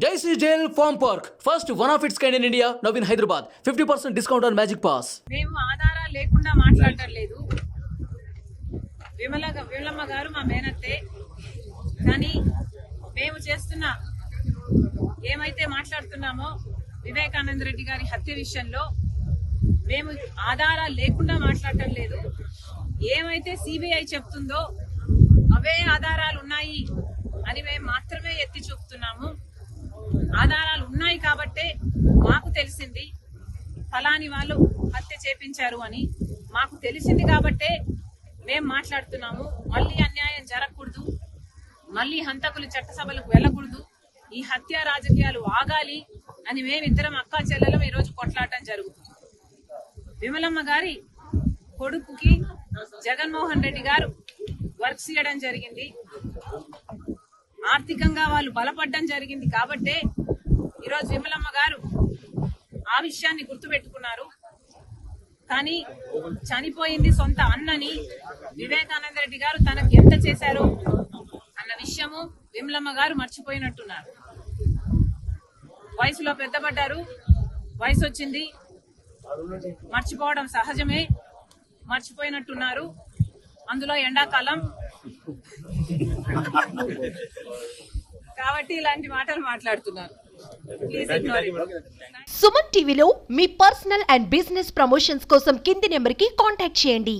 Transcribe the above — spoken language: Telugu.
JC Jail Farm Park, first one of its kind in India, now in Hyderabad. 50% discount on Magic Pass. మేము ఆధారాలు లేకుండా మాట్లాడటం లేదు. విమలమ్మ గారు మా మేనత్తే. కానీ మేము చేస్తున్న ఏమైతే మాట్లాడుతున్నామో వివేకానంద రెడ్డి గారి హత్య విషయంలో మేము ఆధారాలు లేకుండా మాట్లాడటం లేదు. ఏమైతే సిబిఐ చెప్తుందో అవే ఆధారాలు ఉన్నాయి అని మేము మాత్రమే ఎత్తి చూపుతున్నాము. ఆధారాలు ఉన్నాయి కాబట్టే మాకు తెలిసింది ఫలాని వాళ్ళు హత్య చేపించారు అని మాకు తెలిసింది కాబట్టే మేము మాట్లాడుతున్నాము. మళ్ళీ అన్యాయం జరగకూడదు, మళ్ళీ హంతకులు చట్టసభలకు వెళ్ళకూడదు, ఈ హత్య రాజకీయాలు ఆగాలి అని మేమిద్దరం అక్కా చెల్లెలం ఈరోజు కొట్లాడటం జరుగుతుంది. విమలమ్మ గారి కొడుకుకి జగన్మోహన్ రెడ్డి గారు వర్క్స్ ఇవ్వడం జరిగింది, ఆర్థికంగా వాళ్ళు బలపడడం జరిగింది కాబట్టే ఈరోజు విమలమ్మ గారు ఆ విషయాన్ని గుర్తుపెట్టుకున్నారు. కానీ చనిపోయింది సొంత అన్నని వివేకానంద రెడ్డి గారు తనకు ఎంత చేశారో అన్న విషయము విమలమ్మ గారు మర్చిపోయినట్టున్నారు. వయసులో పెద్దపడ్డారు, వయసు వచ్చింది, మర్చిపోవడం సహజమే, మర్చిపోయినట్టున్నారు. అందులో ఎండాకాలం కాబట్టి ఇలాంటి మాటలు మాట్లాడుతున్నారు. Please ignore it. సుమన్ టీవీలో మీ పర్సనల్ అండ్ బిజినెస్ ప్రమోషన్స్ కోసం కింది నెంబర్కి కాంటాక్ట్ చేయండి.